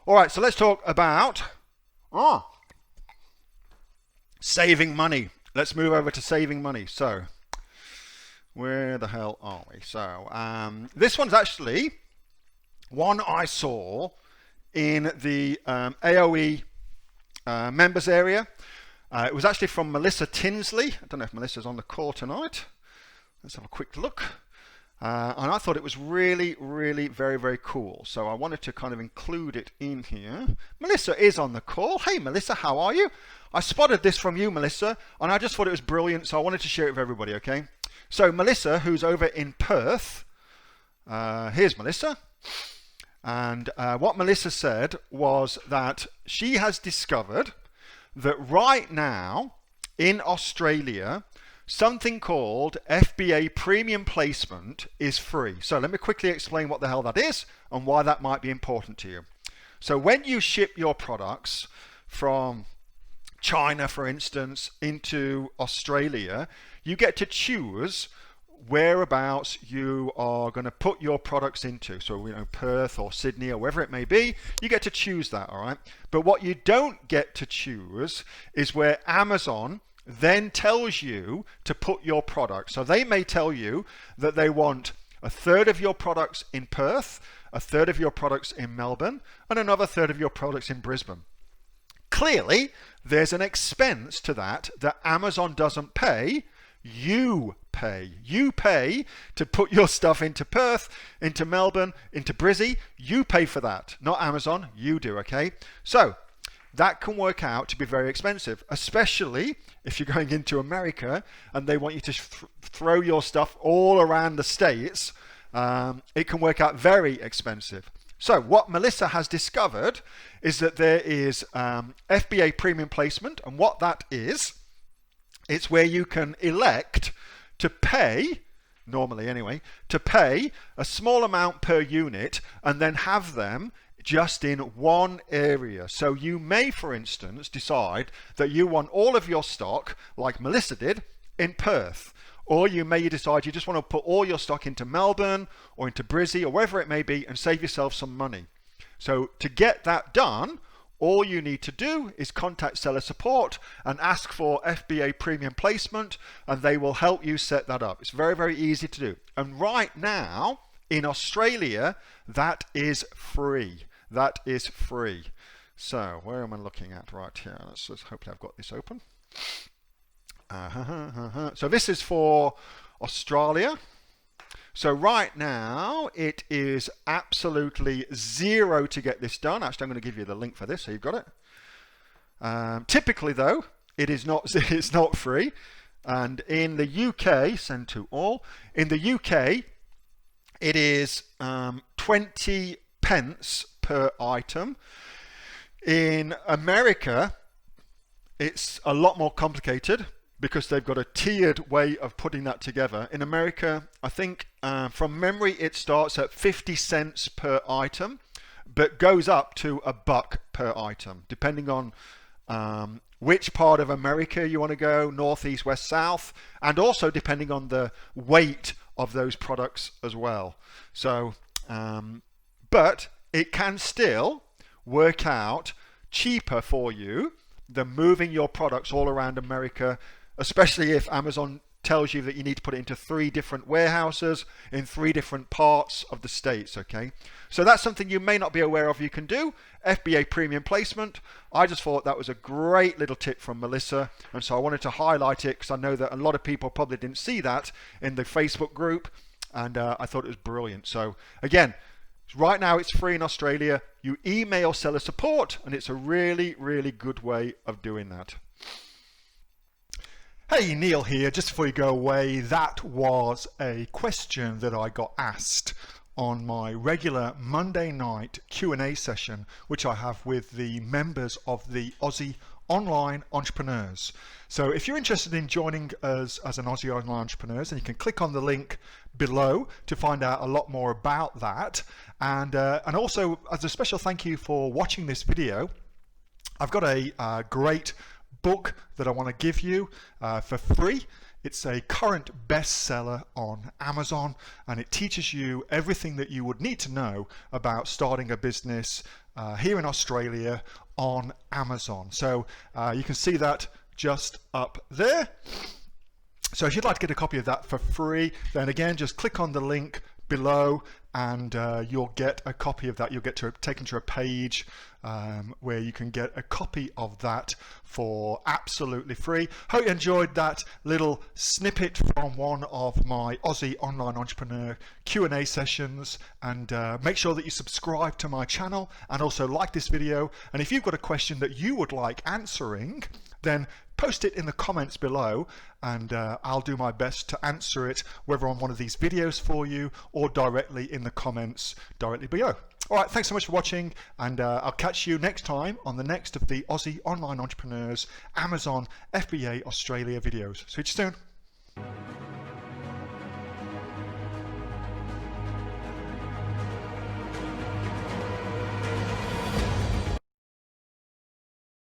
All right, so let's talk about saving money. Let's move over to saving money. So where the hell are we? So this one's actually one I saw in the AOE members area. It was actually from Melissa Tinsley. I don't know if Melissa's on the call tonight. Let's have a quick look. And I thought it was really, really very, very cool. So I wanted to kind of include it in here. Melissa is on the call. Hey, Melissa, how are you? I spotted this from you, Melissa, and I just thought it was brilliant, so I wanted to share it with everybody, okay? So Melissa, who's over in Perth, here's Melissa. And what Melissa said was that she has discovered that right now in Australia, something called FBA premium placement is free. So let me quickly explain what the hell that is and why that might be important to you. So when you ship your products from China, for instance, into Australia, you get to choose whereabouts you are going to put your products into. So, you know, Perth or Sydney or wherever it may be, you get to choose that, all right? But what you don't get to choose is where Amazon then tells you to put your product. So they may tell you that they want a third of your products in Perth, a third of your products in Melbourne, and another third of your products in Brisbane. Clearly, there's an expense to that Amazon doesn't pay. You pay. You pay to put your stuff into Perth, into Melbourne, into Brizzy. You pay for that, not Amazon. You do, okay? So that can work out to be very expensive, especially if you're going into America and they want you to throw your stuff all around the States. It can work out very expensive. So what Melissa has discovered is that there is FBA premium placement, and what that is, it's where you can elect to pay, normally anyway, to pay a small amount per unit and then have them just in one area. So you may, for instance, decide that you want all of your stock, like Melissa did, in Perth. Or you may decide you just want to put all your stock into Melbourne or into Brizzy or wherever it may be and save yourself some money. So to get that done, all you need to do is contact seller support and ask for FBA premium placement, and they will help you set that up. It's very, very easy to do. And right now in Australia, that is free. That is free. So where am I looking at right here? Let's just, hopefully I've got this open. So this is for Australia. So right now it is absolutely zero to get this done. Actually, I'm going to give you the link for this, so you've got it. Typically though, it's not free. And in the UK, send to all. In the UK, it is 20 pence per item. In America, it's a lot more complicated because they've got a tiered way of putting that together. In America, I think from memory, it starts at 50 cents per item, but goes up to $1 per item, depending on which part of America you want to go, north, east, west, south, and also depending on the weight of those products as well. So, but it can still work out cheaper for you than moving your products all around America, especially if Amazon tells you that you need to put it into 3 different warehouses in 3 different parts of the States, okay? So that's something you may not be aware of you can do, FBA premium placement. I just thought that was a great little tip from Melissa, and so I wanted to highlight it because I know that a lot of people probably didn't see that in the Facebook group, and I thought it was brilliant. So again, right now it's free in Australia. You email seller support, and it's a really, really good way of doing that. Hey, Neil here. Just before you go away, that was a question that I got asked on my regular Monday night Q&A session, which I have with the members of the Aussie Online Entrepreneurs. So if you're interested in joining us as an Aussie Online Entrepreneurs, then you can click on the link below to find out a lot more about that. And also, as a special thank you for watching this video, I've got a great book that I want to give you for free. It's a current bestseller on Amazon, and it teaches you everything that you would need to know about starting a business here in Australia on Amazon. So you can see that just up there. So if you'd like to get a copy of that for free, then again, just click on the link below and you'll get a copy of that. You'll get taken to a page where you can get a copy of that for absolutely free. Hope you enjoyed that little snippet from one of my Aussie online entrepreneur Q&A sessions, and make sure that you subscribe to my channel and also like this video. And if you've got a question that you would like answering, then post it in the comments below, and I'll do my best to answer it, whether on one of these videos for you or directly in the comments directly below. All right, thanks so much for watching, and I'll catch you next time on the next of the Aussie Online Entrepreneurs Amazon FBA Australia videos. See you soon.